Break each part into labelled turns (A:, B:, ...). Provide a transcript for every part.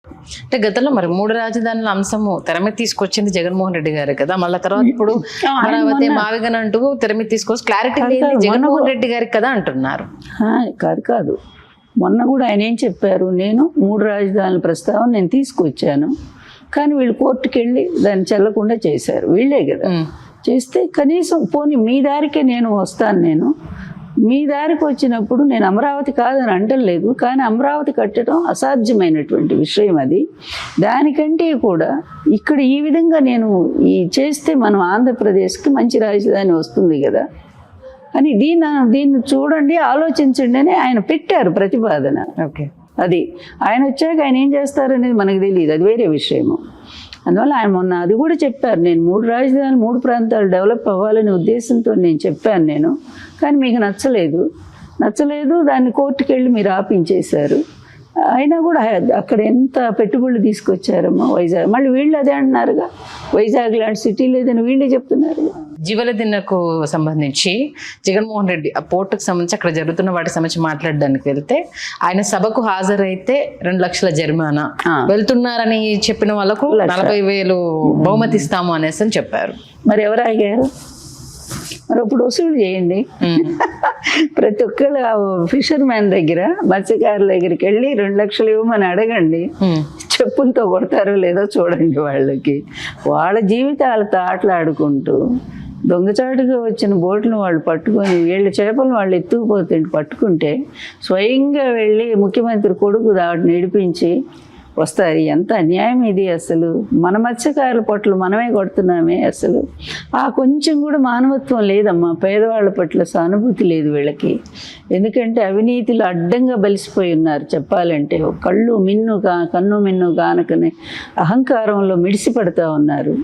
A: అంటే గతంలో మరి 3 రాజధానుల అంశము తెర మీద తీసుకొచ్చింది జగన్మోహన్ రెడ్డి గారు కదా, మళ్ళీ తర్వాత ఇప్పుడు అమరావతి మావిగన్ అంటూ తెర మీద తీసుకొచ్చి క్లారిటీ లేదు జగన్మోహన్ రెడ్డి గారికి కదా అంటున్నారు.
B: కాదు మొన్న కూడా ఆయన ఏం చెప్పారు, నేను 3 రాజధానుల ప్రస్తావన నేను తీసుకొచ్చాను, కానీ వీళ్ళు కోర్టుకు వెళ్ళి దాన్ని చెల్లకుండా చేశారు. వీళ్ళే కదా చేస్తే, కనీసం పోనీ మీ దారికే నేను వస్తాను, నేను మీ దారికి వచ్చినప్పుడు నేను అమరావతి కాదని అంటలేదు, కానీ అమరావతి కట్టడం అసాధ్యమైనటువంటి విషయం అది. దానికంటే కూడా ఇక్కడ ఈ విధంగా నేను చేస్తే మనం ఆంధ్రప్రదేశ్కి మంచి రాజధాని వస్తుంది కదా అని దీన్ని చూడండి, ఆలోచించండి అని ఆయన పెట్టారు ప్రతిపాదన.
A: ఓకే,
B: అది ఆయన వచ్చాక ఆయన ఏం చేస్తారనేది మనకు తెలియదు, అది వేరే విషయము. అందువల్ల ఆయన మొన్న అది కూడా చెప్పారు, నేను 3 రాజధానులు 3 ప్రాంతాలు డెవలప్ అవ్వాలనే ఉద్దేశంతో నేను చెప్పాను నేను, కానీ మీకు నచ్చలేదు దాన్ని కోర్టుకు వెళ్ళి మీరు ఆపించేశారు. అయినా కూడా అక్కడ ఎంత పెట్టుబడులు తీసుకొచ్చారమ్మా వైజాగ్, మళ్ళీ వీళ్ళు అదే అంటున్నారుగా, వైజాగ్ లాంటి సిటీ లేదని వీళ్ళే చెప్తున్నారు.
A: జీవలదిన్నకు సంబంధించి జగన్మోహన్ రెడ్డి ఆ పోర్టుకు సంబంధించి అక్కడ జరుగుతున్న వాటికి సంబంధించి మాట్లాడడానికి వెళ్తే ఆయన సభకు హాజరైతే 2 లక్షల జరిమానా, వెళ్తున్నారని చెప్పిన వాళ్ళకు 40,000 బహుమతి ఇస్తాము అనేసి అని చెప్పారు.
B: మరి ఎవరు ఆగారు? మరి అప్పుడు వసూలు చేయండి. ప్రతి ఒక్కరు ఫిషర్ మ్యాన్ దగ్గర, మత్స్యకారుల దగ్గరికి వెళ్ళి 2 లక్షలు ఇవ్వమని అడగండి, చెప్పులతో కొడతారో లేదో చూడండి. వాళ్ళ జీవితాలతో ఆటలాడుకుంటూ దొంగచాటుగా వచ్చిన బోట్లను వాళ్ళు పట్టుకొని వీళ్ళ చేపలు వాళ్ళు ఎత్తుకుపోతుంటే పట్టుకుంటే స్వయంగా వెళ్ళి ముఖ్యమంత్రి కొడుకు వాటిని నడిపించి వస్తారు. ఎంత అన్యాయం ఇది అసలు! మన మత్స్యకారుల పొట్లు మనమే కొడుతున్నామే. అసలు కొంచెం కూడా మానవత్వం లేదమ్మా, పేదవాళ్ళ పట్ల సానుభూతి లేదు వీళ్ళకి. ఎందుకంటే అవినీతిలో అడ్డంగా బలిసిపోయి ఉన్నారు చెప్పాలంటే. కన్ను మిన్ను కానకనే అహంకారంలో మిడిసిపడతా ఉన్నారు.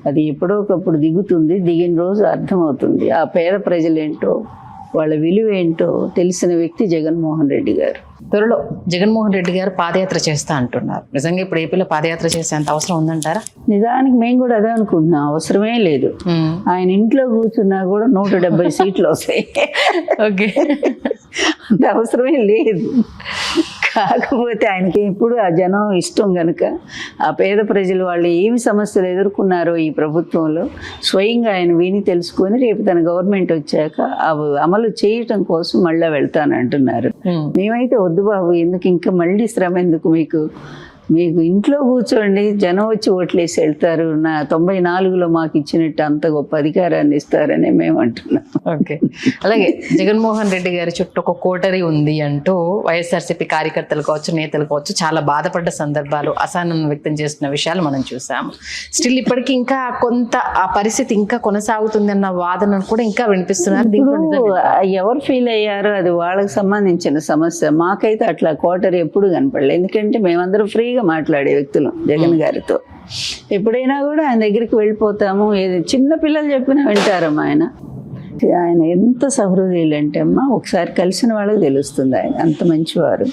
B: అది ఎప్పుడోకప్పుడు దిగుతుంది, దిగిన రోజు అర్థమవుతుంది ఆ పేద ప్రజలేంటో, వాళ్ళ విలువ ఏంటో తెలిసిన వ్యక్తి జగన్మోహన్ రెడ్డి గారు.
A: త్వరలో జగన్మోహన్ రెడ్డి గారు పాదయాత్ర చేస్తా అంటున్నారు. నిజంగా ఇప్పుడు ఏపీలో పాదయాత్ర చేసేంత అవసరం ఉందంటారా?
B: నిజానికి మేము కూడా అదే అనుకుంటున్నాం, అవసరమే లేదు. ఆయన ఇంట్లో కూర్చున్నా కూడా 170 సీట్లు వస్తాయి.
A: ఓకే,
B: అంత అవసరమే లేదు. కాకపోతే ఆయనకి ఇప్పుడు ఆ జనం ఇష్టం కనుక, ఆ పేద ప్రజలు వాళ్ళు ఏమి సమస్యలు ఎదుర్కొన్నారో ఈ ప్రభుత్వంలో స్వయంగా ఆయన విని తెలుసుకొని రేపు తన గవర్నమెంట్ వచ్చాక అవి అమలు చేయటం కోసం మళ్ళీ వెళ్తానంటున్నారు. మేమైతే వద్దు బాబు, ఎందుకు ఇంకా మళ్ళీ శ్రమ ఎందుకు మీకు ఇంట్లో కూర్చోండి, జనం వచ్చి ఓట్లేసి వెళ్తారు. 94లో మాకు ఇచ్చినట్టు అంత గొప్ప అధికారాన్ని ఇస్తారని మేము అంటున్నాం.
A: ఓకే, అలాగే జగన్మోహన్ రెడ్డి గారి చుట్టూ ఒక కోటరీ ఉంది అంటూ వైఎస్ఆర్సీపీ కార్యకర్తలు కావచ్చు, నేతలు కావచ్చు చాలా బాధపడ్డ సందర్భాలు, అసహనం వ్యక్తం చేస్తున్న విషయాలు మనం చూసాము. స్టిల్ ఇప్పటికీ ఇంకా కొంత ఆ పరిస్థితి ఇంకా కొనసాగుతుంది అన్న వాదనను కూడా ఇంకా వినిపిస్తున్నారు.
B: ఎవరు ఫీల్ అయ్యారో అది వాళ్ళకి సంబంధించిన సమస్య. మాకైతే అట్లా కోటరీ ఎప్పుడు కనపడలేదు, ఎందుకంటే మేమందరం ఫ్రీగా మాట్లాడే వ్యక్తులు జగన్ గారితో. ఎప్పుడైనా కూడా ఆయన దగ్గరికి వెళ్ళిపోతాము, ఏది చిన్న పిల్లలు చెప్పినా వింటారమ్మా. ఆయన ఎంత సహృదయులు అంటే అమ్మా, ఒకసారి కలిసిన వాళ్ళకి తెలుస్తుంది ఆయన అంత మంచివారు.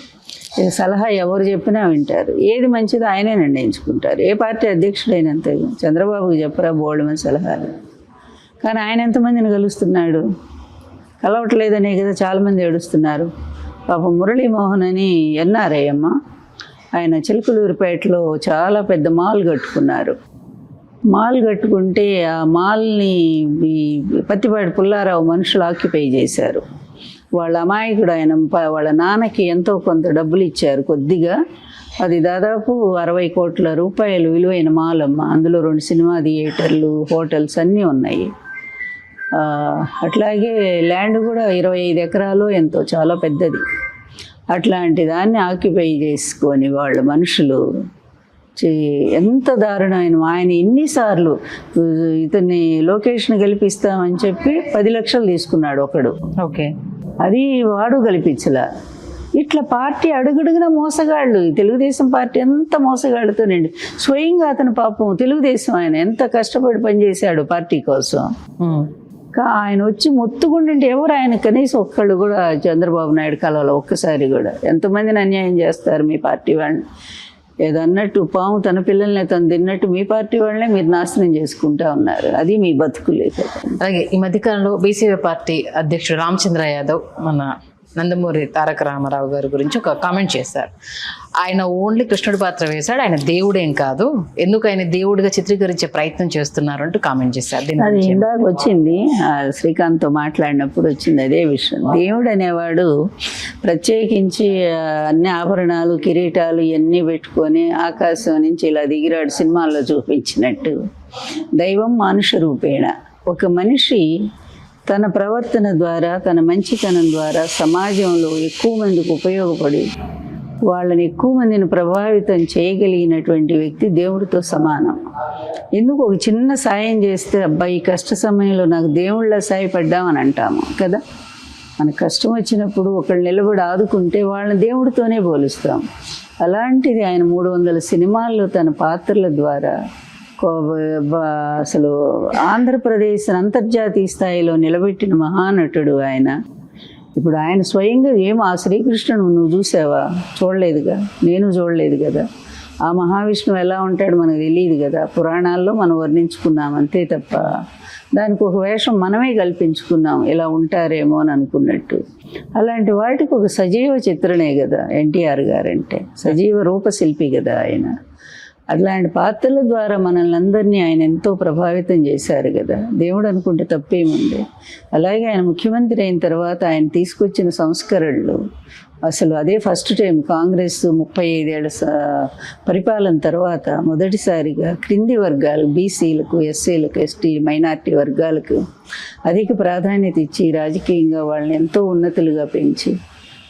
B: సలహా ఎవరు చెప్పినా వింటారు, ఏది మంచిదో ఆయనే నిర్ణయించుకుంటారు. ఏ పార్టీ అధ్యక్షుడైనంత చంద్రబాబుకి చెప్పరా బోల్డమని సలహాలు, కానీ ఆయన ఎంతమందిని కలుస్తున్నాడు? కలవట్లేదనే కదా చాలామంది ఏడుస్తున్నారు. పాపం మురళీమోహన్ అని ఎన్ఆర్ఐ అమ్మ, ఆయన చిలకలూరిపేటలో చాలా పెద్ద మాల్ కట్టుకున్నారు. మాల్ కట్టుకుంటే ఆ మాల్ని పత్తిపాటి పుల్లారావు మనుషులు ఆక్యుపై చేశారు. వాళ్ళ అమాయకుడు ఆయన వాళ్ళ నాన్నకి ఎంతో కొంత డబ్బులు ఇచ్చారు కొద్దిగా. అది దాదాపు 60 కోట్ల రూపాయలు విలువైన మాల్ అమ్మ. అందులో 2 సినిమా థియేటర్లు, హోటల్స్ అన్నీ ఉన్నాయి. అట్లాగే ల్యాండ్ కూడా 25 ఎకరాలు ఎంతో, చాలా పెద్దది. అట్లాంటి దాన్ని ఆక్యుపై చేసుకొని వాళ్ళ మనుషులు ఎంత దారుణమైన. ఆయన ఎన్నిసార్లు ఇతన్ని లొకేషన్ గెలిపిస్తామని చెప్పి 10 లక్షలు తీసుకున్నాడు ఒకడు.
A: ఓకే,
B: అది వాడు గెలిపించలా. ఇట్లా పార్టీ అడుగడుగున మోసగాళ్ళు. తెలుగుదేశం పార్టీ ఎంత మోసగాళ్ళతోనండి. స్వయంగా అతను పాపం తెలుగుదేశం ఆయన ఎంత కష్టపడి పనిచేశాడు పార్టీ కోసం. ఆయన వచ్చి మొత్తుకుంటుంటే ఎవరు ఆయన కనీసం ఒక్కళ్ళు కూడా చంద్రబాబు నాయుడు కలవలో ఒక్కసారి కూడా. ఎంతమందిని అన్యాయం చేస్తారు మీ పార్టీ వాళ్ళని. ఏదన్నట్టు పాము తన పిల్లల్ని తను తిన్నట్టు మీ పార్టీ వాళ్ళనే మీరు నాశనం చేసుకుంటా ఉన్నారు. అది మీ బతుకులే.
A: అలాగే ఈ మధ్యకాలంలో బీసీవై పార్టీ అధ్యక్షుడు రామచంద్ర యాదవ్ మన నందమూరి తారక రామారావు గారి గురించి ఒక కామెంట్ చేశారు. ఆయన ఓన్లీ కృష్ణుడి పాత్ర వేశాడు, ఆయన దేవుడేం కాదు, ఎందుకు ఆయన దేవుడిగా చిత్రీకరించే ప్రయత్నం చేస్తున్నారు అంటూ కామెంట్ చేశారు. దీని
B: అది
A: గురించి
B: ఇందాక వచ్చింది శ్రీకాంత్తో మాట్లాడినప్పుడు వచ్చింది అదే విషయం. దేవుడు అనేవాడు ప్రత్యేకించి అన్ని ఆభరణాలు కిరీటాలు ఇవన్నీ పెట్టుకొని ఆకాశం నుంచి ఇలా దిగిరాడు సినిమాల్లో చూపించినట్టు దైవం మానుష రూపేణ. ఒక మనిషి తన ప్రవర్తన ద్వారా తన మంచితనం ద్వారా సమాజంలో ఎక్కువ మందికి ఉపయోగపడి వాళ్ళని ఎక్కువ మందిని ప్రభావితం చేయగలిగినటువంటి వ్యక్తి దేవుడితో సమానం. ఎందుకు ఒక చిన్న సాయం చేస్తే అబ్బాయి కష్ట సమయంలో నాకు దేవుళ్ళ సాయపడ్డామని అంటాము కదా. మనకు కష్టం వచ్చినప్పుడు ఒకళ్ళు నిలబడి ఆదుకుంటే వాళ్ళని దేవుడితోనే పోలుస్తాం. అలాంటిది ఆయన 300 సినిమాల్లో తన పాత్రల ద్వారా అసలు ఆంధ్రప్రదేశ్ అంతర్జాతీయ స్థాయిలో నిలబెట్టిన మహానటుడు ఆయన. ఇప్పుడు ఆయన స్వయంగా ఆ శ్రీకృష్ణుడు నువ్వు చూసావా? చూడలేదుగా, నేను చూడలేదు కదా. ఆ మహావిష్ణువు ఎలా ఉంటాడు మనకు తెలియదు కదా. పురాణాల్లో మనం వర్ణించుకున్నాం అంతే తప్ప దానికి ఒక వేషం మనమే కల్పించుకున్నాం ఇలా ఉంటారేమో అని అనుకున్నట్టు. అలాంటి వాటికి ఒక సజీవ చిత్రణే కదా ఎన్టీఆర్ గారంటే, సజీవ రూపశిల్పి కదా ఆయన. అట్లాంటి పాత్రల ద్వారా మనల్ని అందరినీ ఆయన ఎంతో ప్రభావితం చేశారు కదా. దేవుడు అనుకుంటే తప్పేముంది. అలాగే ఆయన ముఖ్యమంత్రి అయిన తర్వాత ఆయన తీసుకొచ్చిన సంస్కరణలు అసలు అదే ఫస్ట్ టైం కాంగ్రెస్ 35 ఏళ్ల పరిపాలన తర్వాత మొదటిసారిగా క్రింది వర్గాలు బీసీలకు, ఎస్సీలకు, ఎస్టీ, మైనార్టీ వర్గాలకు అధిక ప్రాధాన్యత ఇచ్చి రాజకీయంగా వాళ్ళని ఎంతో ఉన్నతులుగా పెంచి,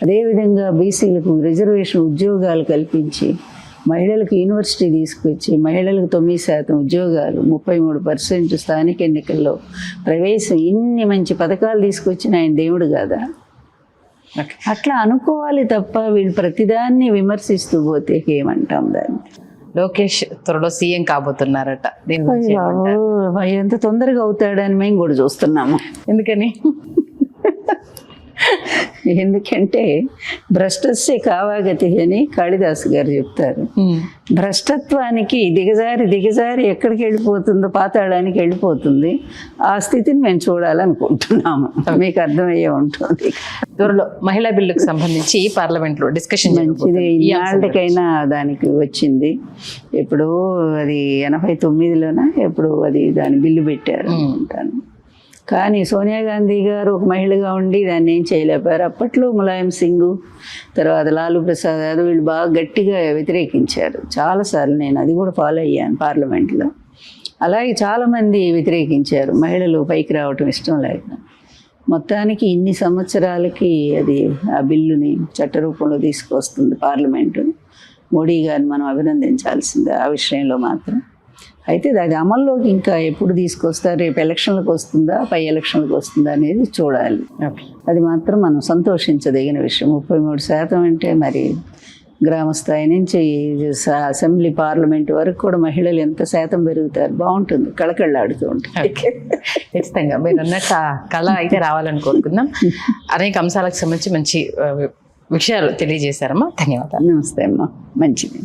B: అదేవిధంగా బీసీలకు రిజర్వేషన్ ఉద్యోగాలు కల్పించి, మహిళలకు యూనివర్సిటీ తీసుకొచ్చి మహిళలకు 9% ఉద్యోగాలు, 33% స్థానిక ఎన్నికల్లో ప్రవేశం, ఇన్ని మంచి పథకాలు తీసుకొచ్చిన ఆయన దేవుడు కాదా? అట్లా అనుకోవాలి తప్ప వీళ్ళు ప్రతిదాన్ని విమర్శిస్తూ పోతే ఏమంటాం దాన్ని.
A: లోకేష్ త్వరలో సీఎం కాబోతున్నారట. దీని గురించి ఏమంటారు?
B: ఎంత తొందరగా అవుతాడని మేము కూడా చూస్తున్నాము.
A: ఎందుకని?
B: ఎందుకంటే భ్రష్టస్య కావాగతి అని కాళిదాసు గారు చెప్తారు. భ్రష్టత్వానికి దిగజారి ఎక్కడికి వెళ్ళిపోతుందో పాతాళానికి వెళ్ళిపోతుంది. ఆ స్థితిని మేము చూడాలనుకుంటున్నాము. మీకు అర్థమయ్యే ఉంటుంది.
A: త్వరలో మహిళా బిల్లుకు సంబంధించి పార్లమెంట్ లో డిస్కషన్
B: మంచిది. ఈనాటికైనా దానికి వచ్చింది. ఇప్పుడు అది 89లోనా ఎప్పుడు అది దాని బిల్లు పెట్టారు అనుకుంటాను. కానీ సోనియా గాంధీ గారు ఒక మహిళగా ఉండి దాన్ని ఏం చేయలేపారు. అప్పట్లో ములాయం సింగ్, తర్వాత లాలూ ప్రసాద్ యాదవ్ వీళ్ళు బాగా గట్టిగా వ్యతిరేకించారు చాలాసార్లు. నేను అది కూడా ఫాలో అయ్యాను పార్లమెంట్లో. అలాగే చాలామంది వ్యతిరేకించారు, మహిళలు పైకి రావటం ఇష్టం లేక. మొత్తానికి ఇన్ని సంవత్సరాలకి అది ఆ బిల్లుని చట్టరూపంలో తీసుకొస్తుంది పార్లమెంటు. మోడీ గారిని మనం అభినందించాల్సిందే ఆ విషయంలో మాత్రం. అయితే అది అమల్లోకి ఇంకా ఎప్పుడు తీసుకొస్తారు, రేపు ఎలక్షన్లకు వస్తుందా, పై ఎలక్షన్లకు వస్తుందా అనేది చూడాలి. అది మాత్రం మనం సంతోషించదగిన విషయం. 33% అంటే మరి గ్రామ స్థాయి నుంచి అసెంబ్లీ పార్లమెంట్ వరకు కూడా మహిళలు ఎంత శాతం పెరుగుతారు, బాగుంటుంది, కళకళలాడుతూ ఉంటుంది.
A: ఖచ్చితంగా మీరు అన్నట్టు కళ అయితే రావాలని కోరుకుందాం. అనేక అంశాలకు సంబంధించి మంచి విషయాలు తెలియజేశారమ్మా. ధన్యవాదాలు.
B: నమస్తే అమ్మా, మంచిది.